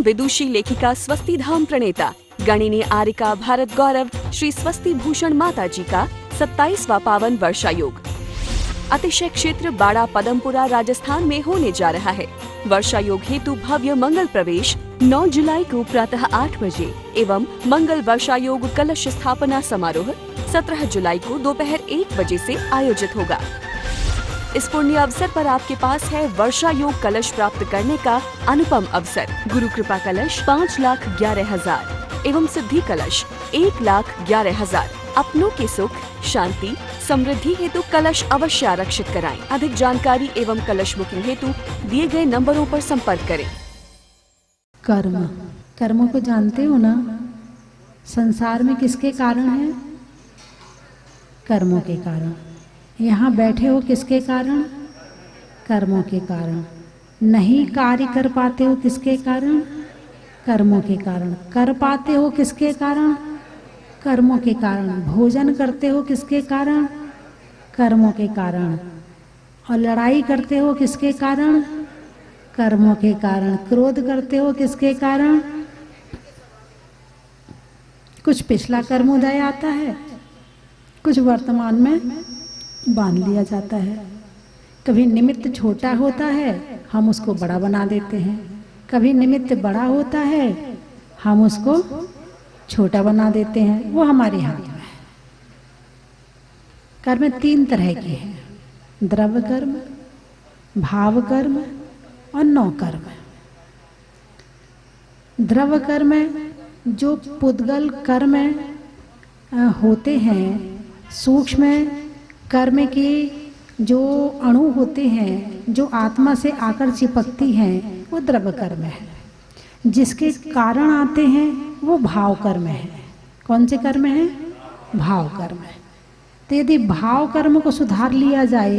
विदुषी लेखिका स्वस्ति धाम प्रणेता गणिनी आर्यिका भारत गौरव श्री स्वस्ति भूषण माता जी का 27वां पावन वर्षा योग अतिशय क्षेत्र बाड़ा पदमपुरा राजस्थान में होने जा रहा है। वर्षा योग हेतु भव्य मंगल प्रवेश 9 जुलाई को प्रातः 8 बजे एवं मंगल वर्षा योग कलश स्थापना समारोह 17 जुलाई को दोपहर 1 बजे से आयोजित होगा। इस पुण्य अवसर पर आपके पास है वर्षा योग कलश प्राप्त करने का अनुपम अवसर। गुरु कृपा कलश 5,11,000 एवं सिद्धि कलश 1,11,000। अपनों के सुख शांति समृद्धि हेतु कलश अवश्य आरक्षित कराएं। अधिक जानकारी एवं कलश बुकिंग हेतु दिए गए नंबरों पर संपर्क करें। कर्मों को जानते हो ना, संसार में किसके कारण है? कर्मों के कारण। यहाँ बैठे हो किसके कारण? कर्मों के कारण। नहीं कार्य कर पाते हो किसके कारण? कर्मों के कारण। कर पाते हो किसके कारण? कर्मों के कारण। भोजन करते हो किसके कारण? कर्मों के कारण। और लड़ाई करते हो किसके कारण? कर्मों के कारण। क्रोध करते हो किसके कारण? कुछ पिछला कर्मोदय आता है, कुछ वर्तमान में बांध लिया जाता है। कभी निमित्त छोटा होता है, हम उसको बड़ा बना देते हैं। कभी निमित्त बड़ा होता है, हम उसको छोटा बना देते हैं। वो हमारे हाथ में है। कर्म 3 तरह के हैं, द्रव्य कर्म, भाव कर्म और नौ कर्म। द्रव्य कर्म जो पुद्गल कर्म होते हैं, सूक्ष्म कर्म के जो अणु होते हैं, जो आत्मा से आकर चिपकती हैं, वो द्रव्य कर्म है। जिसके कारण आते हैं वो भाव कर्म है। कौन से कर्म है? भाव कर्म है। तो यदि भाव कर्म को सुधार लिया जाए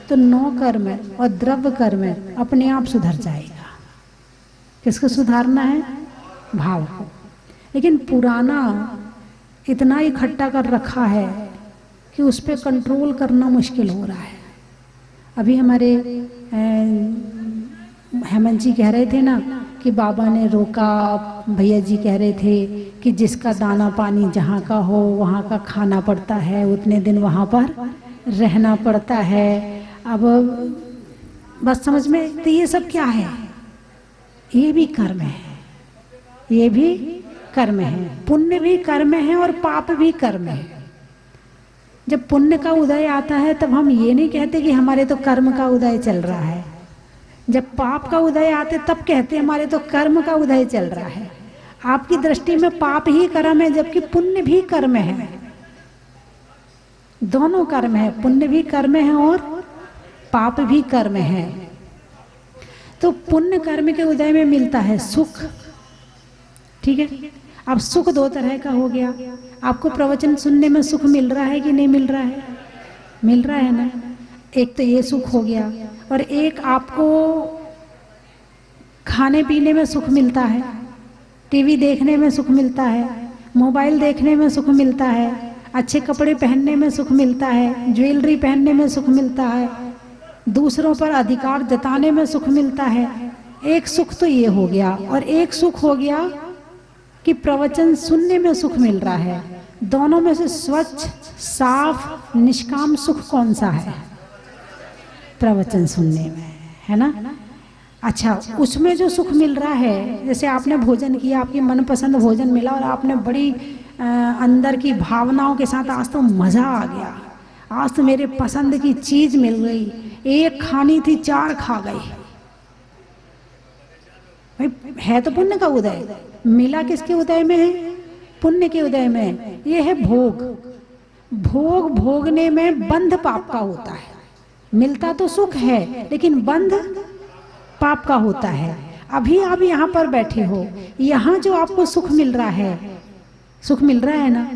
तो नौ कर्म और द्रव्य कर्म अपने आप सुधर जाएगा। किसको सुधारना है? भाव को। लेकिन पुराना इतना इकट्ठा कर रखा है कि उस पर कंट्रोल करना मुश्किल हो रहा है। अभी हमारे हेमंत जी कह रहे थे ना कि बाबा ने रोका, भैया जी कह रहे थे कि जिसका दाना पानी जहाँ का हो वहाँ का खाना पड़ता है, उतने दिन वहाँ पर रहना पड़ता है। अब बस समझ में तो ये सब क्या है? ये भी कर्म है, ये भी कर्म है। पुण्य भी कर्म है और पाप भी कर्म है। जब पुण्य का उदय आता है तब हम ये नहीं कहते कि हमारे तो कर्म का उदय चल रहा है। जब पाप का उदय आते तब कहते हमारे तो कर्म का उदय चल रहा है। आपकी दृष्टि में पाप ही कर्म है, जबकि पुण्य भी कर्म है। दोनों कर्म है, पुण्य भी कर्म है और पाप भी कर्म है। तो पुण्य कर्म के उदय में मिलता है सुख। ठीक है, अब सुख 2 तरह का हो गया। आपको प्रवचन सुनने में सुख मिल रहा है कि नहीं मिल रहा है? मिल रहा है ना। एक तो ये सुख हो गया, और एक आपको खाने पीने में सुख मिलता है, टीवी देखने में सुख मिलता है, मोबाइल देखने में सुख मिलता है, अच्छे कपड़े पहनने में सुख मिलता है, ज्वेलरी पहनने में सुख मिलता है, दूसरों पर अधिकार जताने में सुख मिलता है। एक सुख तो ये हो गया, और एक सुख हो गया कि प्रवचन सुनने में सुख मिल रहा है। दोनों में से स्वच्छ साफ निष्काम सुख कौन सा है? प्रवचन सुनने में, है ना। अच्छा, उसमें जो सुख मिल रहा है, जैसे आपने भोजन किया, आपकी मनपसंद भोजन मिला और आपने बड़ी अंदर की भावनाओं के साथ आज तो मजा आ गया, आज तो मेरे पसंद की चीज मिल गई, एक खानी थी 4 खा गई। भाई है तो पुण्य का उदय। मिला किसके उदय में है? पुण्य के उदय में। ये है भोग। भोग भोगने में बंध पाप का होता है। मिलता तो सुख है, लेकिन बंध पाप का होता है। अभी आप यहाँ पर बैठे हो, यहाँ जो आपको सुख मिल रहा है, सुख मिल रहा है ना,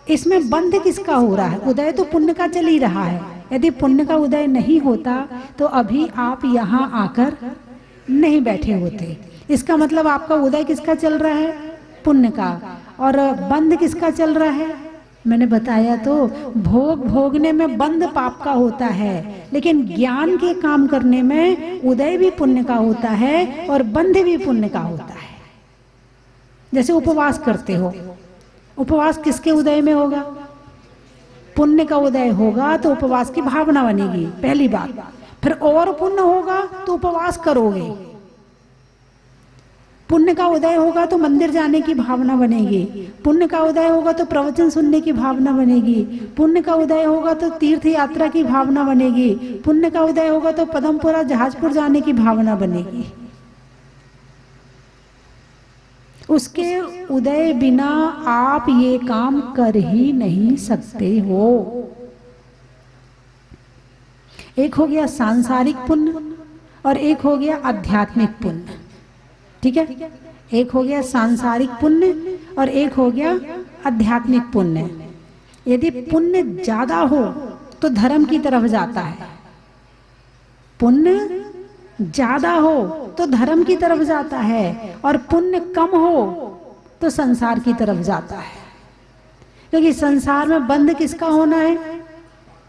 इसमें बंध किसका हो रहा है? उदय तो पुण्य का चल ही रहा है। यदि पुण्य का उदय नहीं होता तो अभी आप यहाँ आकर नहीं बैठे होते। इसका मतलब आपका उदय किसका चल रहा है? पुण्य का। और बंध किसका चल रहा है? मैंने बताया तो, भोग भोगने में बंध पाप का होता है, लेकिन ज्ञान के काम करने में उदय भी पुण्य का होता है और बंध भी पुण्य का होता है। जैसे उपवास करते हो, उपवास किसके उदय में होगा? पुण्य का उदय होगा तो उपवास की भावना बनेगी, पहली बात। फिर और पुण्य होगा तो उपवास करोगे। पुण्य का उदय होगा तो मंदिर जाने की भावना बनेगी, पुण्य का उदय होगा तो प्रवचन सुनने की भावना बनेगी, पुण्य का उदय होगा तो तीर्थ यात्रा की भावना बनेगी, पुण्य का उदय होगा तो पदमपुरा जहाजपुर जाने की भावना बनेगी। उसके उदय बिना आप ये काम कर ही नहीं सकते हो। एक हो गया सांसारिक पुण्य और एक हो गया आध्यात्मिक पुण्य, ठीक है? एक हो गया सांसारिक पुण्य और एक हो गया आध्यात्मिक पुण्य। यदि पुण्य ज्यादा हो तो धर्म की तरफ जाता है, पुण्य ज्यादा हो तो धर्म की तरफ जाता है, और पुण्य कम हो तो संसार की तरफ जाता है। क्योंकि संसार में बंध किसका होना है?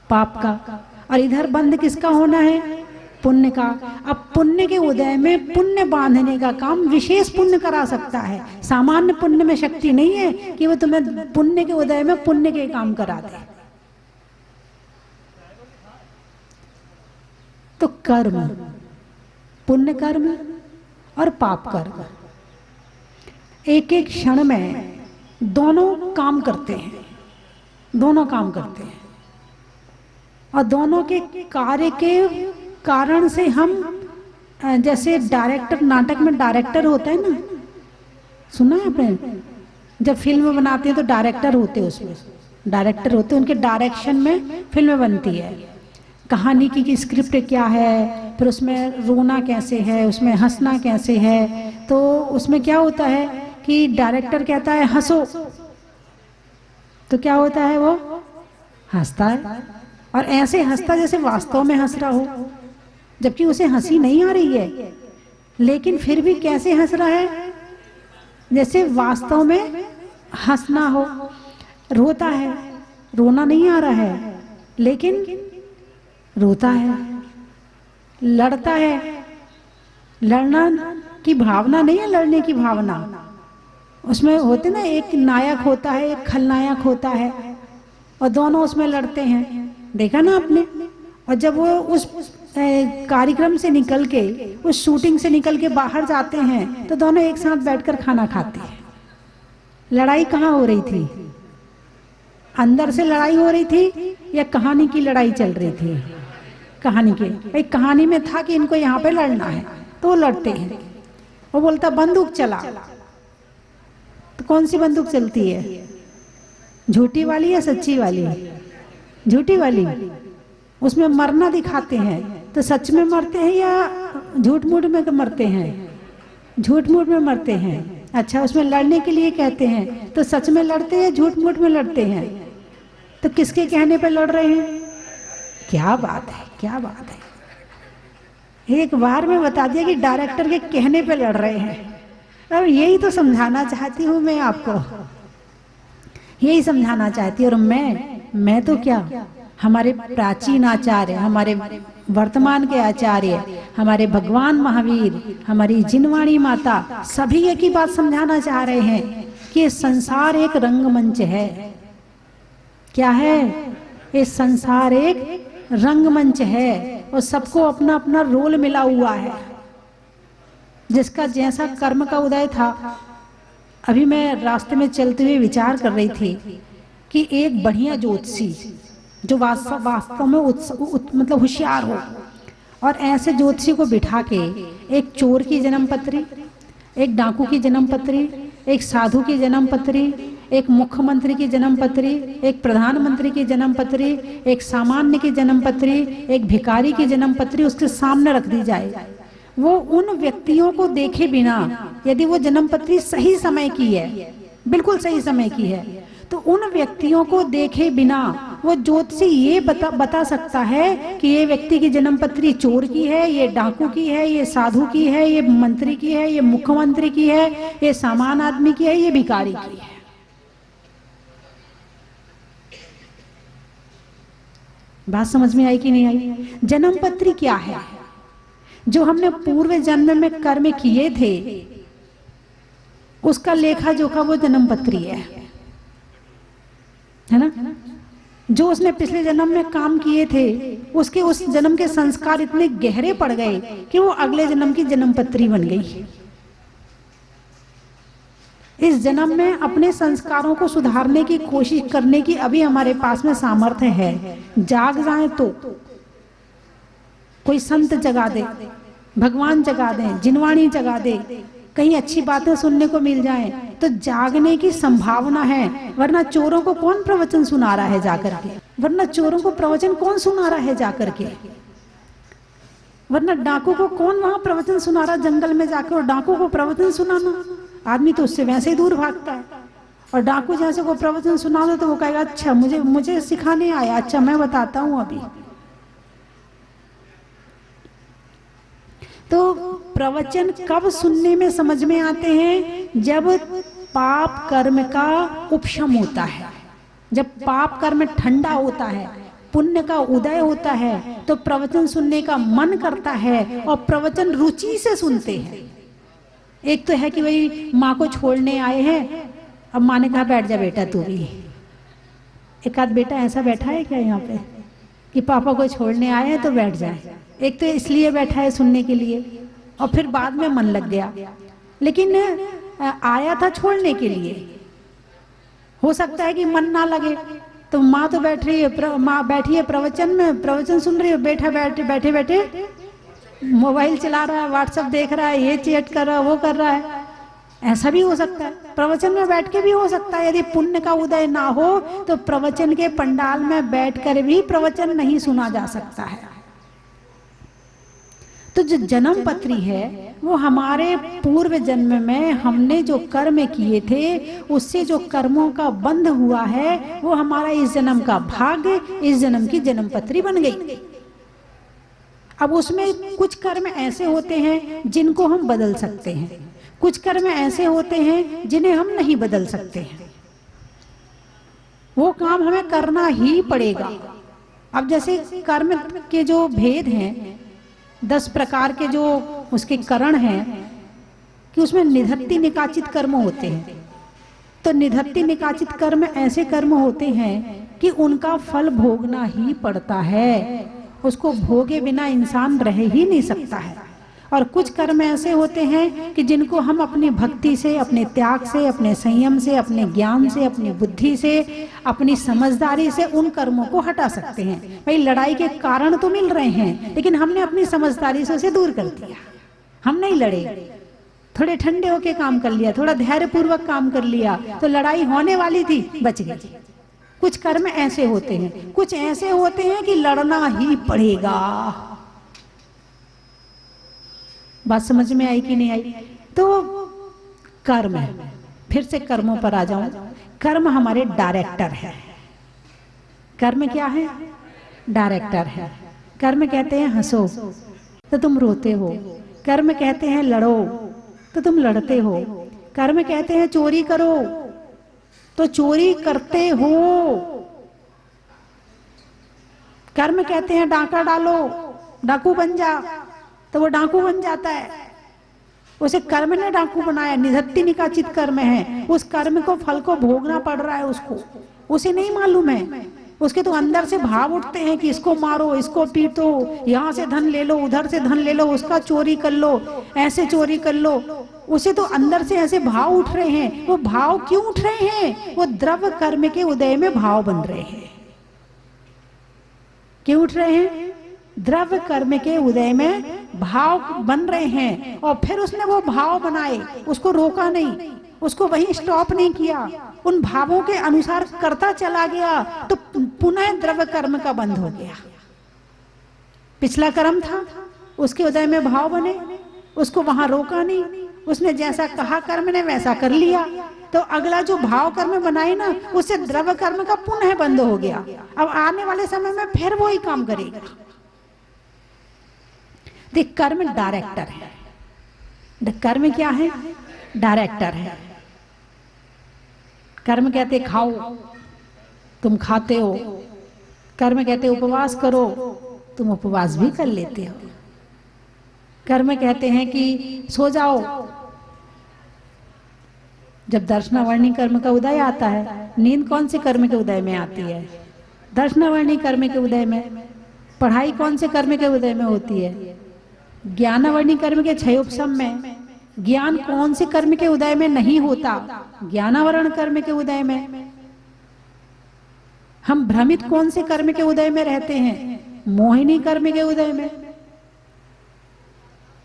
पाप का। और इधर बंध किसका होना है? पुण्य का। अब पुण्य के उदय में पुण्य बांधने का काम विशेष पुण्य करा सकता है। सामान्य पुण्य में शक्ति नहीं है कि वो तुम्हें पुण्य के उदय में पुण्य के काम करा दे। तो कर्म, पुण्य कर्म और पाप कर्म, एक एक क्षण में दोनों काम करते हैं, दोनों काम करते हैं। और दोनों के कार्य के कारण से हम, जैसे डायरेक्टर, नाटक में डायरेक्टर होता है ना, सुना है आपने? जब फिल्म बनाते हैं तो डायरेक्टर होते हैं, उसमें डायरेक्टर होते हैं, उनके डायरेक्शन में फिल्म बनती है। कहानी की स्क्रिप्ट क्या है, फिर उसमें रोना कैसे है, उसमें हंसना कैसे है। तो उसमें क्या होता है कि डायरेक्टर कहता है हंसो, तो क्या होता है? वो हंसता है, और ऐसे हंसता जैसे वास्तव में हंस रहा हो, जबकि उसे हंसी नहीं आ रही है, लेकिन फिर भी कैसे हंस रहा है? जैसे वास्तव में हंसना हो। रोता है, रोना नहीं आ रहा है, लेकिन रोता है। लड़ता है, लड़ना की भावना नहीं है, लड़ने की भावना। उसमें होते ना, एक नायक होता है, एक खलनायक होता है, और दोनों उसमें लड़ते हैं, देखा ना आपने? और जब वो उस कार्यक्रम से निकल के, उस शूटिंग से निकल के बाहर जाते हैं तो दोनों एक साथ बैठकर खाना खाते हैं। लड़ाई कहाँ हो रही थी? अंदर से लड़ाई हो रही थी या कहानी की लड़ाई चल रही थी? कहानी की। भाई कहानी में था कि इनको यहाँ पे लड़ना है, तो वो लड़ते हैं। वो बोलता बंदूक चला, तो कौन सी बंदूक चलती है? झूठी वाली या सच्ची वाली? झूठी वाली। उसमें मरना दिखाते हैं, तो सच में मरते हैं या झूठ मूठ में मरते हैं? झूठ मूठ में मरते हैं। अच्छा, उसमें लड़ने के लिए कहते हैं, तो सच में लड़ते हैं, झूठ मूठ में लड़ते हैं? तो किसके कहने पे लड़ रहे हैं? क्या बात है, क्या बात है। एक बार में बता दिया कि डायरेक्टर के कहने पे लड़ रहे हैं। अब यही तो समझाना चाहती हूँ मैं आपको, यही समझाना चाहती हूँ। और मैं तो क्या, हमारे प्राचीन आचार्य, हमारे वर्तमान के आचार्य, हमारे भगवान महावीर, हमारी जिनवाणी माता, सभी एक ही बात समझाना चाह रहे हैं कि संसार एक रंगमंच है। क्या है? ये संसार एक रंगमंच है, और सबको अपना अपना रोल मिला हुआ है, जिसका जैसा कर्म का उदय था। अभी मैं रास्ते में चलते हुए विचार कर रही थी कि एक बढ़िया ज्योतिषी जो वास्तव में मतलब होशियार हो, और ऐसे ज्योतिषी को बिठा के एक चोर की जन्म पत्री, एक डाकू की जन्म पत्री, एक साधु की जन्म पत्री, एक मुख्यमंत्री की जन्म पत्री, एक प्रधानमंत्री की जन्म पत्री, एक सामान्य की जन्म पत्री, एक भिखारी की जन्म पत्री उसके सामने रख दी जाए। वो उन व्यक्तियों को देखे बिना, यदि वो जन्म पत्री सही समय की है, बिल्कुल सही समय की है, तो उन व्यक्तियों को देखे बिना वो ज्योतिषी ये बता सकता है कि ये व्यक्ति की जन्म पत्री चोर की है, ये डाकू की है, ये साधु की है, ये मंत्री की है, ये मुख्यमंत्री की है, ये सामान्य आदमी की है, ये भिखारी की है। बात समझ में आई कि नहीं आई? जन्म पत्री क्या है? जो हमने पूर्व जन्म में कर्म किए थे, उसका लेखा जोखा वो जन्म पत्री है ना। जो उसने पिछले जन्म में काम किए थे उसके उस जन्म के संस्कार इतने गहरे पड़ गए कि वो अगले जन्म की जन्म पत्री बन गई। इस जन्म में अपने संस्कारों को सुधारने की कोशिश करने की अभी हमारे पास में सामर्थ्य है। जाग जाए तो कोई संत जगा दे, भगवान जगा दे, जिनवाणी जगा दे, कहीं अच्छी बातें सुनने को मिल जाए तो जागने की संभावना है। वरना चोरों को कौन प्रवचन सुना रहा है जाकर के? वरना चोरों को प्रवचन कौन सुना रहा है जाकर के? वरना डाकू को कौन वहां प्रवचन सुना रहा जंगल में जाकर? और डाकू को प्रवचन सुनाना, आदमी तो उससे वैसे ही दूर भागता है। और डाकू जैसे को प्रवचन सुना दो तो वो कहेगा अच्छा मुझे सिखाने आया, अच्छा मैं बताता हूं अभी। तो प्रवचन कब सुनने में समझ में आते हैं? जब पाप कर्म का उपशम होता है, जब पाप कर्म ठंडा होता है, पुण्य का उदय होता है, तो प्रवचन सुनने का मन करता है और प्रवचन रुचि से सुनते हैं। एक तो है कि भाई माँ को छोड़ने आए हैं, अब माँ ने कहा बैठ जा बेटा तू भी। एक आध बेटा ऐसा बैठा है क्या यहाँ पे कि पापा को छोड़ने आए हैं तो बैठ जाए? एक तो इसलिए बैठा है सुनने के लिए, और फिर बाद में मन लग गया। लेकिन आया था छोड़ने के लिए, हो सकता है कि मन ना लगे। तो माँ तो बैठ रही है, माँ बैठी है प्रवचन में, प्रवचन सुन रही है, बैठे बैठे मोबाइल चला रहा है, व्हाट्सएप देख रहा है, ये चैट कर रहा है, वो कर रहा है। ऐसा भी हो सकता है, प्रवचन में बैठ के भी हो सकता है। यदि पुण्य का उदय ना हो तो प्रवचन के पंडाल में बैठकर भी प्रवचन नहीं सुना जा सकता है। तो जो जन्म पत्री है वो हमारे पूर्व जन्म में हमने जो कर्म किए थे उससे जो कर्मों का बंध हुआ है वो हमारा इस जन्म का भाग्य, इस जन्म की जन्म पत्री बन गई। अब उसमें कुछ कर्म ऐसे होते हैं जिनको हम बदल सकते हैं, कुछ कर्म ऐसे होते हैं जिन्हें हम नहीं बदल सकते हैं। वो काम हमें करना ही पड़ेगा। अब जैसे कर्म के जो भेद हैं, 10 प्रकार के जो उसके करण हैं, कि उसमें निधत्ति निकाचित कर्म होते हैं। तो निधत्ति निकाचित कर्म ऐसे कर्म होते हैं कि उनका फल भोगना ही पड़ता है, उसको भोगे बिना इंसान रह ही नहीं सकता है। और कुछ कर्म ऐसे होते हैं कि जिनको हम अपनी भक्ति से, अपने त्याग से, अपने संयम से, अपने ज्ञान से, अपनी बुद्धि से, अपनी समझदारी से उन कर्मों को हटा सकते हैं। भाई लड़ाई के कारण तो मिल रहे हैं लेकिन हमने अपनी समझदारी से उसे दूर कर दिया। हम नहीं लड़े, थोड़े ठंडे होके काम कर लिया, थोड़ा धैर्य पूर्वक काम कर लिया, तो लड़ाई होने वाली थी, बच गई। कुछ कर्म ऐसे होते हैं, कुछ ऐसे होते हैं कि लड़ना ही पड़ेगा। बात समझ में आई कि नहीं आई? तो कर्म है, फिर से कर्मों पर आ जाऊं। कर्म हमारे डायरेक्टर है। कर्म क्या है? डायरेक्टर है। कर्म कहते हैं हंसो तो तुम रोते हो, कर्म कहते हैं लड़ो तो तुम लड़ते हो, कर्म कहते हैं चोरी करो तो चोरी करते हो, कर्म कहते हैं डाका डालो, डाकू बन जा, तो वो डाकू बन जाता है। उसे कर्म ने डाकू बनाया, निधत्ति निकाचित कर्म है। उस कर्म को, फल को भोगना पड़ रहा है उसको, उसे नहीं मालूम है। उसके तो अंदर से भाव उठते हैं कि इसको मारो, इसको पीटो, यहाँ से धन ले लो, उधर से धन ले लो, उसका चोरी कर लो, ऐसे चोरी कर लो। उसे तो अंदर से ऐसे भाव उठ रहे हैं। वो भाव क्यों उठ रहे हैं? वो द्रव्य कर्म के उदय में भाव बन रहे हैं। क्यों उठ रहे हैं? द्रव्य कर्म के उदय में भाव बन रहे हैं। और फिर उसने वो भाव बनाए, उसको रोका नहीं, उसको वहीं स्टॉप नहीं किया, उन भावों के अनुसार करता चला गया, तो पुनः द्रव्य कर्म का बंध हो गया। पिछला कर्म था, उसके उदय में भाव बने, उसको वहां रोका नहीं, उसने जैसा कहा कर्म ने वैसा कर लिया, तो अगला जो भाव कर्म बनाए ना, उससे द्रव्य कर्म का पुनः बंद हो गया। अब आने वाले समय में फिर वही काम करेगा। देख, कर्म डायरेक्टर है। कर्म क्या है? डायरेक्टर है। कर्म कहते खाओ, तुम खाते हो। कर्म कहते उपवास करो, तुम उपवास भी कर लेते हो। कर्म कहते हैं कि सो जाओ, जब दर्शनावर्णी कर्म का उदय आता है, नींद कौन से कर्म के उदय में आती है? दर्शनावर्णी कर्म के उदय में। पढ़ाई कौन से कर्म के उदय में होती है? ज्ञानावर्णी कर्म के क्षयोपशम में। ज्ञान कौन से कर्म के उदय में नहीं होता? ज्ञानावरण कर्म के उदय में। हम भ्रमित कौन से कर्म के उदय में रहते हैं? मोहिनी कर्म के उदय में।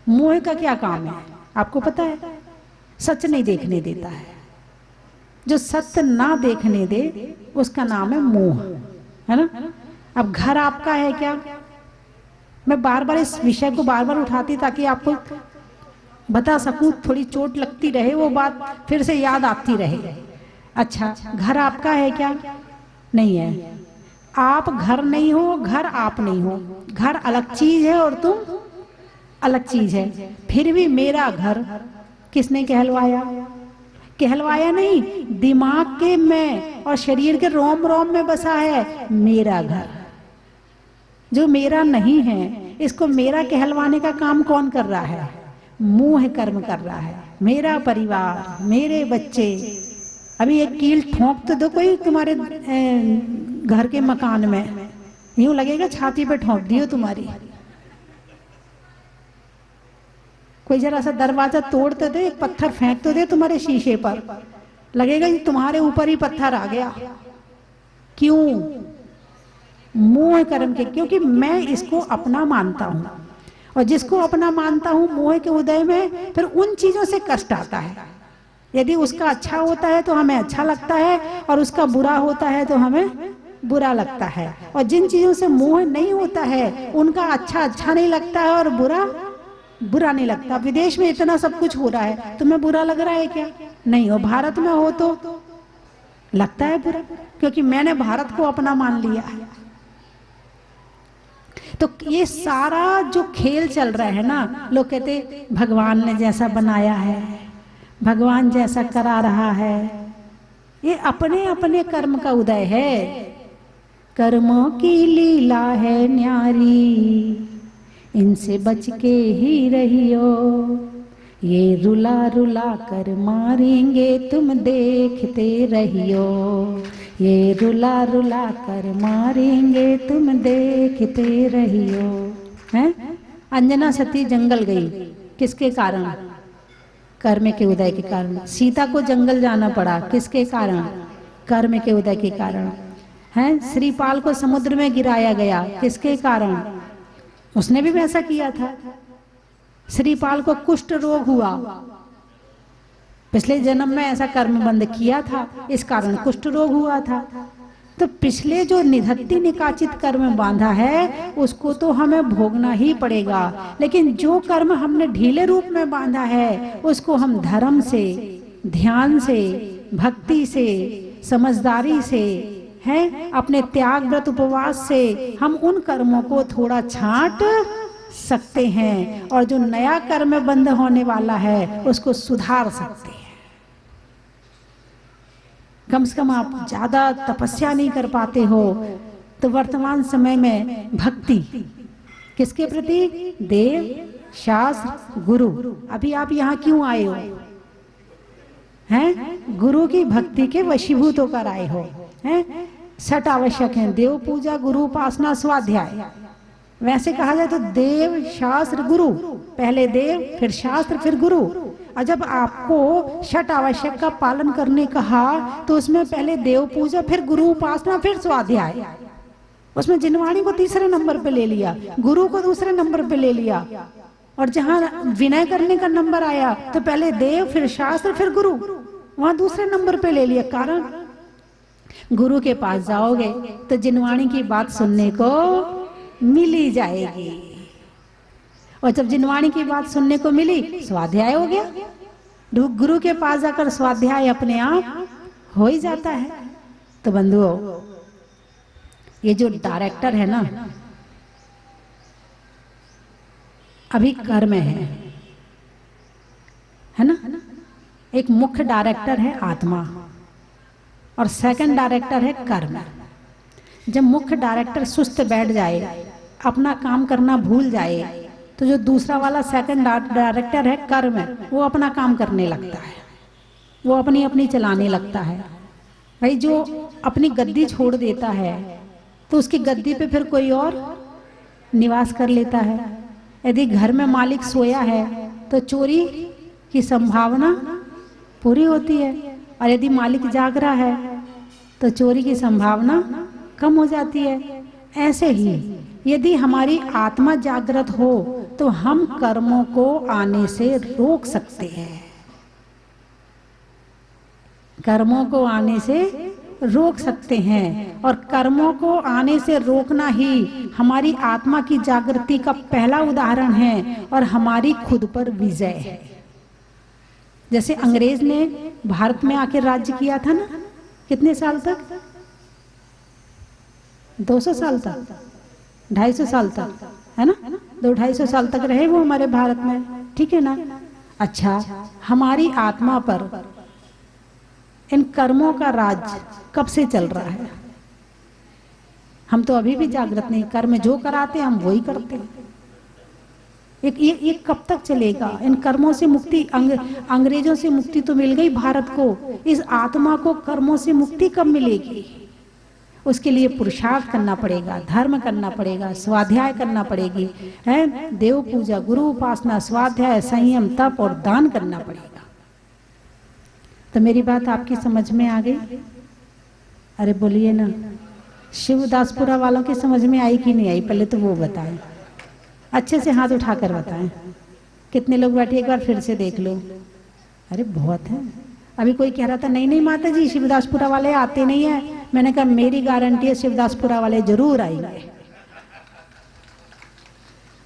मोह का क्या काम है आपको पता है? सच नहीं देखने देता है। जो सत्य ना देखने दे उसका नाम है मोह, है ना? अब घर आपका है क्या? मैं बार बार इस विषय को बार बार उठाती ताकि आपको बता सकूं, थोड़ी चोट लगती रहे, वो बात फिर से याद आती रहे। अच्छा, घर आपका है क्या? नहीं है। आप घर नहीं हो, घर आप नहीं हो। घर अलग चीज है और तुम अलग चीज है। फिर भी मेरा घर किसने कहलवाया? कहलवाया नहीं, दिमाग के में और शरीर के रोम रोम में बसा है मेरा घर। जो मेरा नहीं है इसको मेरा कहलवाने का काम कौन कर रहा है? मोह कर्म कर रहा है। मेरा परिवार, मेरे बच्चे। अभी एक कील ठोंक तो दो कोई तुम्हारे घर के मकान में, यूं लगेगा छाती पे ठोंक दियो तुम्हारी। कोई जरा सा दरवाजा तोड़ तो दे, एक पत्थर फेंक तो दे तुम्हारे शीशे पर, लगेगा कि तुम्हारे ऊपर ही पत्थर आ गया। क्यों? मोह कर्म के। क्योंकि मैं इसको अपना मानता हूं, और जिसको अपना मानता हूं मोह के उदय में फिर उन चीजों से कष्ट आता है। यदि उसका अच्छा होता है तो हमें अच्छा लगता है, और उसका बुरा होता है तो हमें बुरा लगता है। और जिन चीजों से मोह नहीं होता है उनका अच्छा अच्छा नहीं लगता है और बुरा बुरा नहीं लगता। विदेश में इतना सब कुछ हो रहा है, तुम्हें बुरा लग रहा है क्या? नहीं हो। भारत में हो तो लगता है बुरा, क्योंकि मैंने भारत को अपना मान लिया है। तो ये सारा जो खेल चल रहा है ना, लोग कहते भगवान ने जैसा बनाया है, भगवान जैसा करा रहा है, ये अपने अपने कर्म का उदय है। कर्मों की लीला है न्यारी, इनसे बच के ही रहियो, ये रुला रुला कर मारेंगे तुम देखते रहियो, ये रुला रुला कर मारेंगे तुम देखते रहियो। हैं? अंजना सती जंगल गई, किसके कारण? कर्म के उदय के कारण। सीता को जंगल जाना पड़ा, किसके कारण? कर्म के उदय के कारण। हैं? श्रीपाल को समुद्र में गिराया गया, किसके कारण? उसने भी वैसा किया था। श्रीपाल को कुष्ठ रोग हुआ, पिछले जन्म में ऐसा कर्म बंद किया था, इस कारण कुष्ठ रोग हुआ था। तो पिछले जो निधत्ति निकाचित कर्म बांधा है उसको तो हमें भोगना ही पड़ेगा, लेकिन जो कर्म हमने ढीले रूप में बांधा है उसको हम धर्म से, ध्यान से, भक्ति से, समझदारी से, हैं, अपने त्याग व्रत उपवास से हम उन कर्मों को थोड़ा छांट सकते हैं, और जो नया कर्म बंद होने वाला है उसको सुधार सकते हैं। कम से कम आप ज्यादा तपस्या नहीं कर पाते हो तो वर्तमान समय में भक्ति किसके प्रति? देव, शास्त्र, गुरु। अभी आप यहाँ क्यों आए हो? हैं? गुरु की भक्ति के वशीभूत होकर आए हो। हैं? 6 आवश्यक हैं, देव पूजा, गुरु उपासना, स्वाध्याय। वैसे कहा जाए तो देव, शास्त्र, गुरु। पहले देव, फिर शास्त्र, फिर गुरु। और जब आपको 6 आवश्यक का पालन करने कहा तो उसमें पहले देव पूजा, फिर गुरु उपासना, फिर स्वाध्याय। उसमें जिनवाणी को तीसरे नंबर पे ले लिया, गुरु को दूसरे नंबर पे ले लिया, और जहां विनय करने का नंबर आया तो पहले देव, फिर शास्त्र, फिर गुरु, वहां दूसरे नंबर पे ले लिया। कारण गुरु के पास जाओगे तो जिनवाणी की बात सुनने को मिली जाएगी, और जब जिनवाणी की बात सुनने को मिली स्वाध्याय हो गया। गुरु के पास जाकर स्वाध्याय अपने आप हो ही जाता है। तो बंधुओं, ये जो डायरेक्टर है ना, अभी कर्म है ना? एक मुख्य डायरेक्टर है आत्मा, और सेकंड डायरेक्टर है कर्म। जब मुख्य डायरेक्टर सुस्त बैठ जाए, अपना काम करना भूल जाए, तो जो दूसरा वाला सेकंड डायरेक्टर है कर्म, वो अपना काम करने लगता है। वो अपनी अपनी चलाने लगता है। भाई जो अपनी गद्दी छोड़ देता है तो उसकी गद्दी पे फिर कोई और निवास कर लेता है। यदि घर में मालिक सोया है तो चोरी की संभावना पूरी होती है, और यदि मालिक जाग रहा है तो चोरी की संभावना कम हो जाती है। ऐसे ही यदि हमारी आत्मा जागृत हो तो हम कर्मों को आने से रोक सकते हैं, कर्मों को आने से रोक सकते हैं। और कर्मों को आने से रोकना ही हमारी आत्मा की जागृति का पहला उदाहरण है और हमारी खुद पर विजय है। जैसे अंग्रेज ने भारत में आके राज्य किया था ना, कितने साल तक? 200 साल तक, 250 साल तक, है ना? 200-250 साल तक रहे वो हमारे भारत में, ठीक है ना? अच्छा, हमारी आत्मा पर इन कर्मों का राज कब से चल रहा है? हम तो अभी भी जागृत नहीं, कर्म जो कराते हम वही करते हैं। ये कब तक चलेगा? इन कर्मों से मुक्ति, अंग्रेजों से मुक्ति तो मिल गई भारत को, इस आत्मा को कर्मों से मुक्ति कब मिलेगी? उसके लिए पुरुषार्थ करना पड़ेगा, धर्म करना पड़ेगा, स्वाध्याय करना पड़ेगी, है देव पूजा, गुरु उपासना, स्वाध्याय, संयम, तप और दान करना पड़ेगा। तो मेरी बात आपकी समझ में आ गई? अरे बोलिए ना, शिवदासपुरा वालों की समझ में आई कि नहीं आई? पहले तो वो बताएं, अच्छे से हाथ उठाकर बताएं। कितने लोग बैठे, एक बार फिर से देख लो। अरे बहुत है। अभी कोई कह रहा था नहीं नहीं माता जी शिवदासपुरा वाले आते नहीं है। मैंने कहा मेरी गारंटी है शिवदासपुरा वाले जरूर आएंगे।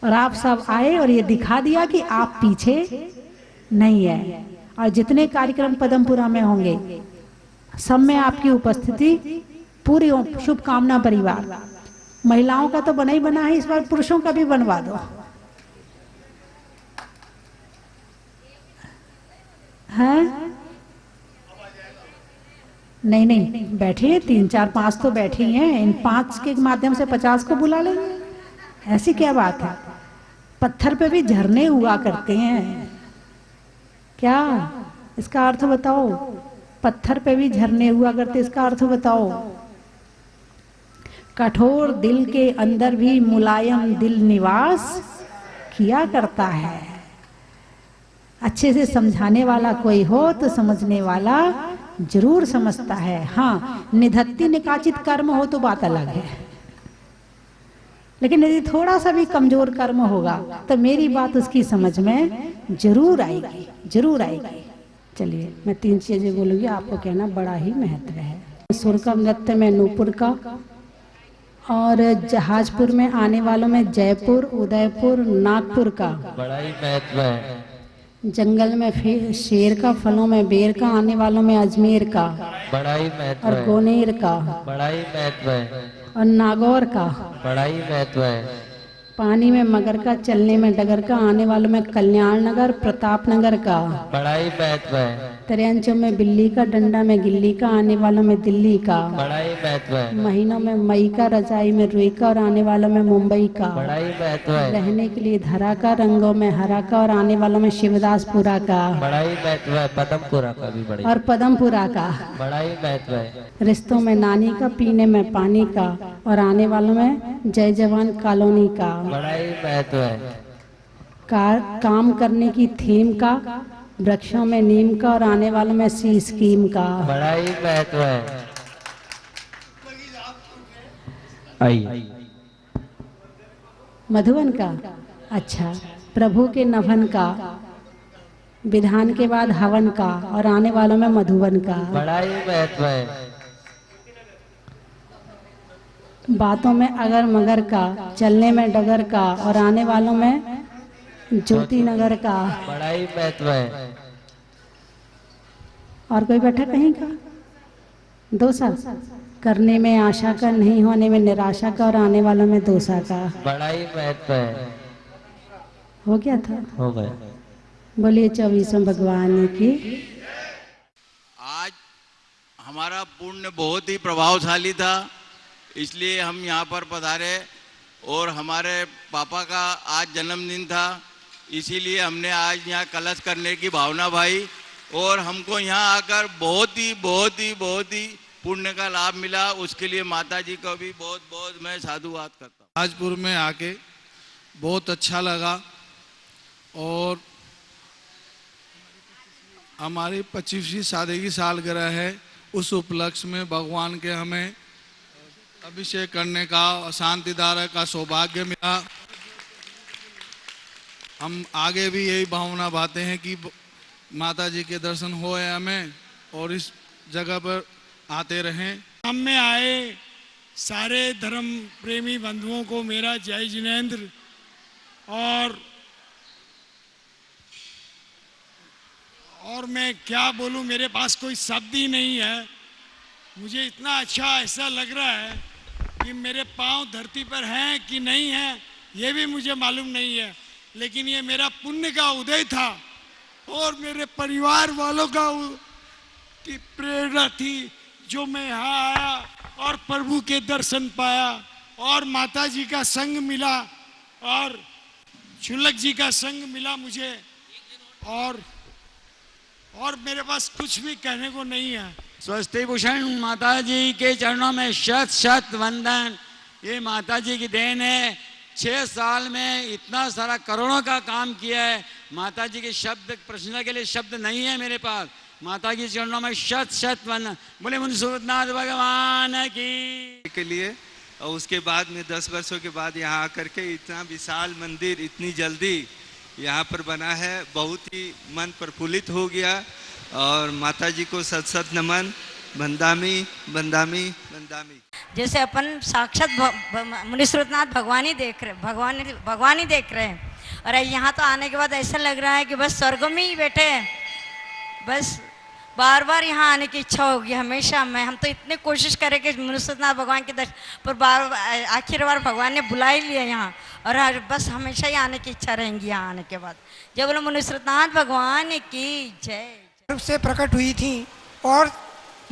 और आप सब आए और ये दिखा दिया कि आप पीछे नहीं है। और जितने कार्यक्रम पदमपुरा में होंगे सब में आपकी उपस्थिति पूरी हो। शुभकामना परिवार। महिलाओं का तो बना ही बना है, इस बार पुरुषों का भी बनवा दो। हैं? नहीं नहीं बैठे हैं, 3 4 5 तो बैठे ही हैं। इन 5 के माध्यम से 50 को बुला लेंगे। ऐसी क्या बात है? पत्थर पे भी झरने हुआ करते हैं क्या? इसका अर्थ बताओ। पत्थर पे भी झरने हुआ करते, इसका अर्थ बताओ। कठोर दिल के अंदर भी मुलायम दिल निवास किया करता है। अच्छे से समझाने वाला कोई हो तो समझने वाला जरूर समझता है। हाँ, निधत्ति निकाचित कर्म हो तो बात अलग है, लेकिन यदि थोड़ा सा भी कमजोर कर्म होगा तो मेरी बात उसकी समझ में जरूर आएगी, जरूर आएगी। चलिए मैं 3 चीजें बोलूंगी, आपको कहना बड़ा ही महत्व है। सुर का नृत्य में नूपुर का, और जहाजपुर में आने वालों में जयपुर, उदयपुर, नागपुर का बड़ा ही महत्व है। जंगल में शेर का, फलों में बेर का, आने वालों में अजमेर का बड़ा ही महत्व और है। गोनेर का बड़ा ही महत्व है। और नागौर का बड़ा ही महत्व है। पानी में मगर का, चलने में डगर का, आने वालों में कल्याण नगर, प्रताप नगर का बड़ा ही महत्व है। त्रियंचों में बिल्ली का, डंडा में गिल्ली का, आने वालों में दिल्ली का बड़ा ही महत्व है। महीनों में मई का, रजाई में रुई का और आने वालों में मुंबई का बड़ा ही महत्व है। रहने के लिए धरा का, रंगों में हरा का और आने वालों में शिवदासपुरा का बड़ा ही महत्व है। पदमपुरा का भी बड़ी और पदमपुरा का बड़ा ही महत्व है। रिश्तों में नानी का, पीने में पानी का और आने वालों में जय जवान कॉलोनी का बड़ा ही महत्व है। काम करने की थीम का, वृक्षों में नीम का और आने वालों में सी स्कीम का बड़ा ही महत्व है। आइए मधुवन का, अच्छा प्रभु के नभन का, विधान के बाद हवन का और आने वालों में मधुवन का बड़ा ही महत्व है। बातों में अगर मगर का, चलने में डगर का और आने वालों में ज्योति नगर का बड़ा ही महत्व है। और कोई बैठा कहीं का? 2 साल करने में आशा का, नहीं होने में निराशा का और आने वालों में दोषा का बड़ा ही महत्व है। हो गया था? हो गया। बोलिए 24वें भगवान की। आज हमारा पुण्य बहुत ही प्रभावशाली था, इसलिए हम यहाँ पर पधारे। और हमारे पापा का आज जन्मदिन था, इसीलिए हमने आज यहाँ कलश करने की भावना भाई। और हमको यहाँ आकर बहुत ही पुण्य का लाभ मिला। उसके लिए माता जी को भी बहुत बहुत मैं साधुवाद करता हूँ। ताजपुर में आके बहुत अच्छा लगा और हमारी 25वीं शादी की सालगिरह है। उस उपलक्ष्य में भगवान के हमें अभिषेक करने का शांतिधारा का सौभाग्य मिला। हम आगे भी यही भावना भाते हैं कि माता जी के दर्शन होए हमें और इस जगह पर आते रहें। हम में आए सारे धर्म प्रेमी बंधुओं को मेरा जय जिनेंद्र। और मैं क्या बोलूं, मेरे पास कोई शब्द ही नहीं है। मुझे इतना अच्छा ऐसा लग रहा है कि मेरे पांव धरती पर हैं कि नहीं हैं ये भी मुझे मालूम नहीं है, लेकिन ये मेरा पुण्य का उदय था और मेरे परिवार वालों की प्रेरणा थी जो मैं यहाँ आया और प्रभु के दर्शन पाया और माता जी का संग मिला और शुल्लक जी का संग मिला मुझे। और मेरे पास कुछ भी कहने को नहीं है। स्वस्ति भूषण माता जी के चरणों में शत शत वंदन। ये माता जी की देन है। 6 साल में इतना सारा करोड़ों का काम किया है। माता जी के शब्द प्रशंसा के लिए शब्द नहीं है मेरे पास। माता की चरणों में शत शत वंदन। बोले मुनि सूरतनाथ भगवान की के लिए। और उसके बाद में 10 वर्षों के बाद यहाँ आकर के इतना विशाल मंदिर इतनी जल्दी यहाँ पर बना है, बहुत ही मन प्रफुल्लित हो गया। और माता जी को सत सत नमन। बंदामी बंदामी बंदामी। जैसे अपन साक्षात मुनि सूरतनाथ भगवान ही देख रहे हैं। और यहाँ तो आने के बाद ऐसा लग रहा है कि बस स्वर्ग में ही बैठे हैं। बस बार बार यहाँ आने की इच्छा होगी हमेशा। हम तो इतने कोशिश करें कि मुनि सूरतनाथ भगवान के दर्शन, पर आखिर बार भगवान ने बुला ही लिया यहाँ। और बस हमेशा ही आने की इच्छा रहेंगी यहाँ आने के बाद। जय बोलो मुनि सूरतनाथ भगवान की जय। से प्रकट हुई थी और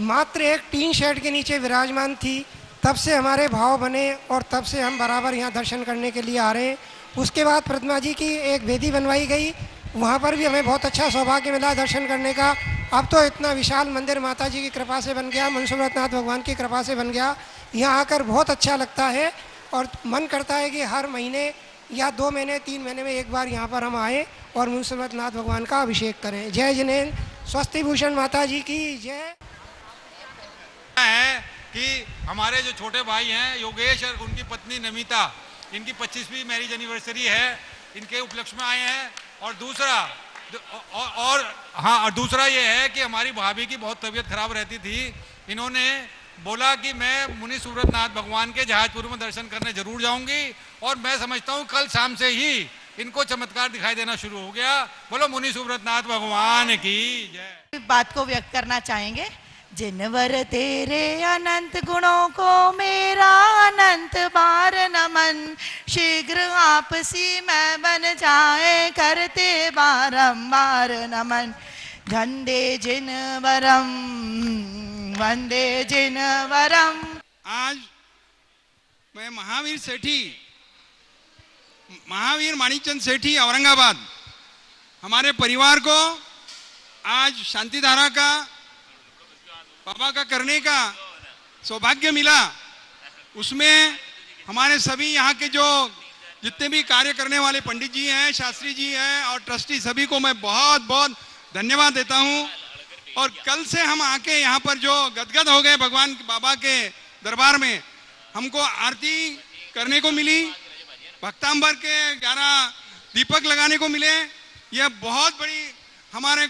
मात्र एक टीन शेड के नीचे विराजमान थी। तब से हमारे भाव बने और तब से हम बराबर यहाँ दर्शन करने के लिए आ रहे हैं। उसके बाद प्रतिमा जी की एक वेदी बनवाई गई, वहाँ पर भी हमें बहुत अच्छा सौभाग्य मिला दर्शन करने का। अब तो इतना विशाल मंदिर माता जी की कृपा से बन गया, मुनि सूरतनाथ भगवान की कृपा से बन गया। यहाँ आकर बहुत अच्छा लगता है और मन करता है कि हर महीने या 2 महीने 3 महीने में एक बार यहाँ पर हम आए और मुनि सूरतनाथ भगवान का अभिषेक करें। जय जिनेंद्र। स्वस्ति भूषण माता जी की जय। है कि हमारे जो छोटे भाई हैं योगेश और उनकी पत्नी नमिता, इनकी 25वीं मैरिज एनिवर्सरी है, इनके उपलक्ष्य में आए हैं। और दूसरा ये है कि हमारी भाभी की बहुत तबीयत खराब रहती थी। इन्होंने बोला कि मैं मुनि सूरतनाथ भगवान के जहाजपुर में दर्शन करने जरूर जाऊंगी। और मैं समझता हूँ कल शाम से ही इनको चमत्कार दिखाई देना शुरू हो गया। बोलो मुनि सूरतनाथ भगवान की जय। बात को व्यक्त करना चाहेंगे। जिनवर तेरे अनंत गुणों को मेरा अनंत बार नमन, शीघ्र आपसी मैं बन जाए करते बारंबार नमन। वंदे जिनवरम वंदे जिनवरम। आज मैं महावीर माणिकचंद सेठी औरंगाबाद, हमारे परिवार को आज शांतिधारा का बाबा का करने का सौभाग्य मिला। उसमें हमारे सभी यहाँ के जो जितने भी कार्य करने वाले पंडित जी हैं, शास्त्री जी हैं और ट्रस्टी, सभी को मैं बहुत बहुत धन्यवाद देता हूँ। और कल से हम आके यहाँ पर जो गदगद हो गए भगवान बाबा के दरबार में, हमको आरती करने को मिली, भक्तांबर के 11 दीपक लगाने को मिले। यह बहुत बड़ी हमारे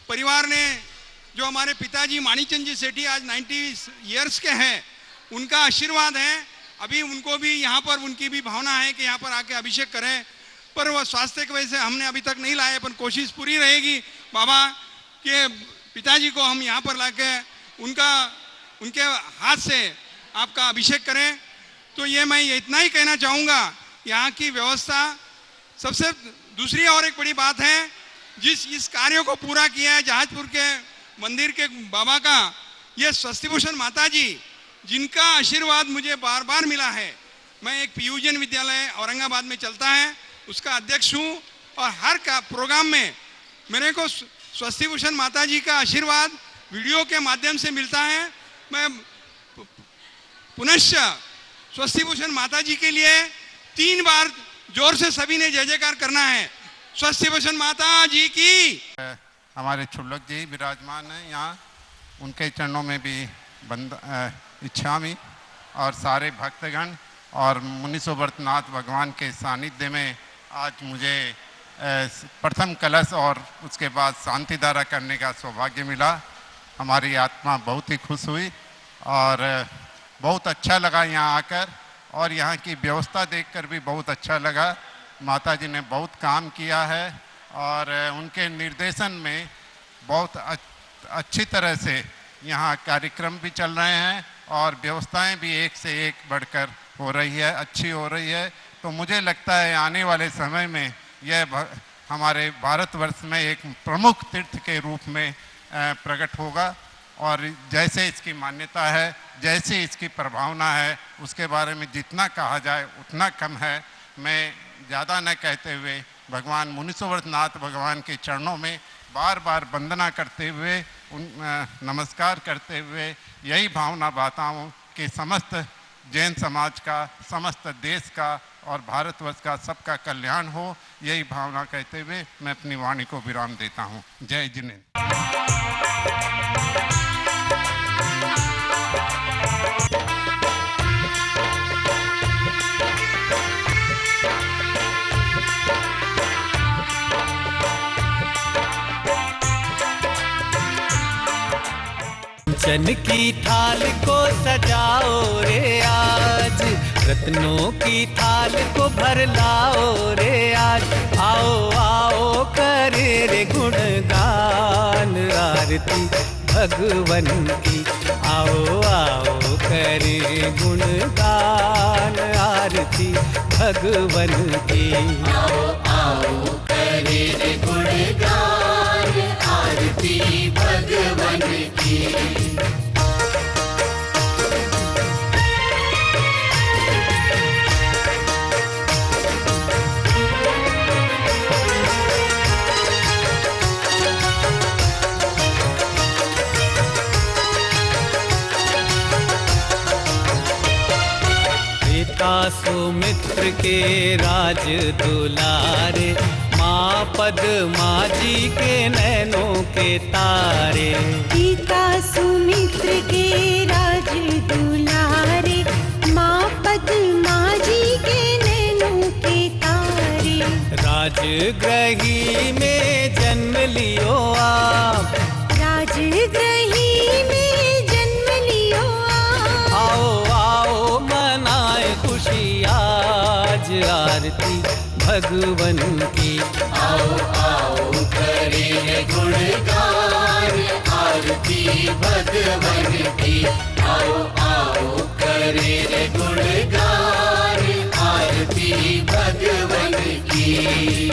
परिवार ने, जो हमारे पिताजी माणिकचंद जी सेठी आज 90 इयर्स के हैं, उनका आशीर्वाद है। अभी उनको भी यहाँ पर उनकी भी भावना है कि यहाँ पर आके अभिषेक करें, पर वह स्वास्थ्य की वजह से हमने अभी तक नहीं लाए। पर कोशिश पूरी रहेगी बाबा के पिताजी को हम यहाँ पर लाके उनके हाथ से आपका अभिषेक करें। तो ये मैं इतना ही कहना चाहूँगा। यहाँ की व्यवस्था सबसे दूसरी और एक बड़ी बात है, इस कार्य को पूरा किया है जहाजपुर के मंदिर के बाबा का, ये स्वस्तिभूषण माता जी, जिनका आशीर्वाद मुझे बार बार मिला है। मैं एक पीयूजन विद्यालय औरंगाबाद में चलता है, उसका अध्यक्ष हूँ और हर प्रोग्राम में मेरे को स्वस्ति भूषण माता जी का आशीर्वाद वीडियो के माध्यम से मिलता है। मैं पुनश्च स्वस्ति भूषण माता जी के लिए 3 बार जोर से सभी ने जय जयकार करना है। स्वस्ति भूषण माता जी की। हमारे क्षुल्लक जी विराजमान हैं यहाँ, उनके चरणों में भी इच्छामि और सारे भक्तगण और मुनि सुव्रतनाथ भगवान के सानिध्य में आज मुझे प्रथम कलश और उसके बाद शांति धारा करने का सौभाग्य मिला। हमारी आत्मा बहुत ही खुश हुई और बहुत अच्छा लगा यहाँ आकर, और यहाँ की व्यवस्था देखकर भी बहुत अच्छा लगा। माता जी ने बहुत काम किया है और उनके निर्देशन में बहुत अच्छी तरह से यहाँ कार्यक्रम भी चल रहे हैं और व्यवस्थाएं भी एक से एक बढ़कर हो रही है, अच्छी हो रही है। तो मुझे लगता है आने वाले समय में यह हमारे भारतवर्ष में एक प्रमुख तीर्थ के रूप में प्रकट होगा, और जैसे इसकी मान्यता है, जैसे इसकी प्रभावना है, उसके बारे में जितना कहा जाए उतना कम है। मैं ज़्यादा न कहते हुए भगवान मुनि सुव्रतनाथ भगवान के चरणों में बार बार वंदना करते हुए नमस्कार करते हुए यही भावना बाता हूँ कि समस्त जैन समाज का, समस्त देश का और भारतवर्ष का सबका कल्याण हो। यही भावना कहते हुए मैं अपनी वाणी को विराम देता हूँ। जय जिनेन्द्र। चन की थाल को सजाओ रे आज, रत्नों की थाल को भर लाओ रे आज। आओ आओ करे रे गुणगान आरती भगवन की। आओ आओ करे गुणगान आरती भगवन की। आओ आओ करे रे गुणगान आरती भगवन की। सुमित्र के राज दुलारे, माँ पद्मा जी के नैनों के तारे। पिता सुमित्र के राज दुलारे, माँ पद्मा जी के नैनों के तारे। राजगृही में जन्म लियो आप, राजगृही में जन्म लियो आप। आओ आओ मनाए खुशी आज आरती भगवन की। आओ आओ करे गुणगान आरती भगवन की। आओ आओ करे गुणगान आरती भगवन की।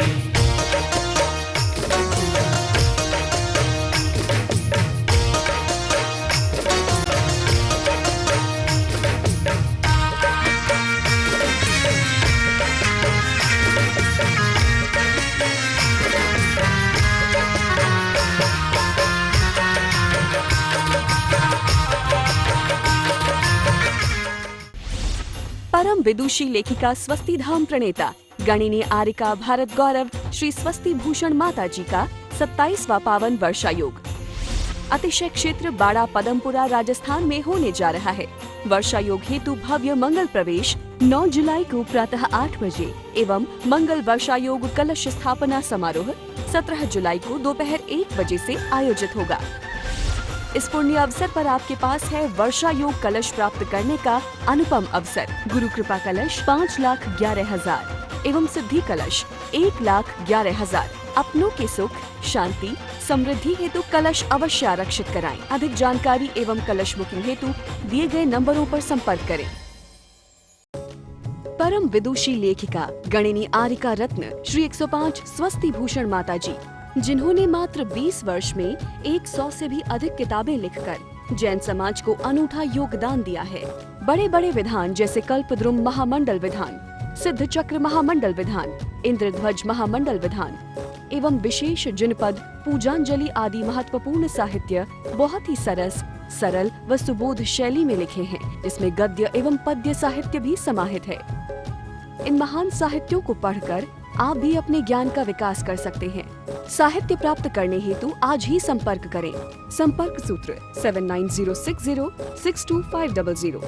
परम विदुषी लेखिका स्वस्ति धाम प्रणेता गणिनी आरिका भारत गौरव श्री स्वस्ति भूषण माता जी का 27वां पावन वर्षायोग अतिशय क्षेत्र बाड़ा पदमपुरा राजस्थान में होने जा रहा है। वर्षायोग हेतु भव्य मंगल प्रवेश 9 जुलाई को प्रातः 8 बजे एवं मंगल वर्षायोग कलश स्थापना समारोह 17 जुलाई को दोपहर 1 बजे से आयोजित होगा। इस पुण्य अवसर पर आपके पास है वर्षा योग कलश प्राप्त करने का अनुपम अवसर। गुरु कृपा कलश 5,11,000 एवं सिद्धि कलश 1,11,000। अपनों के सुख, शांति, समृद्धि हेतु कलश अवश्य आरक्षित कराएं। अधिक जानकारी एवं कलश बुकिंग हेतु दिए गए नंबरों पर संपर्क करें। परम विदुषी लेखिका गणिनी आरिका रत्न श्री 105 स्वस्ति भूषण माता जी, जिन्होंने मात्र 20 वर्ष में 100 से भी अधिक किताबें लिखकर जैन समाज को अनूठा योगदान दिया है। बड़े बड़े विधान जैसे कल्पद्रुम महामंडल विधान, सिद्ध चक्र महामंडल विधान, इंद्रध्वज महामंडल विधान, एवं विशेष जनपद, पूजांजलि आदि महत्वपूर्ण साहित्य बहुत ही सरस, सरल व सुबोध शैली में लिखे हैं, जिसमें गद्य एवं पद्य साहित्य भी समाहित है। इन महान साहित्यों को पढ़कर आप भी अपने ज्ञान का विकास कर सकते हैं। साहित्य प्राप्त करने हेतु आज ही संपर्क करें। संपर्क सूत्र 7906062500,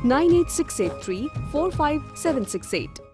9868345768।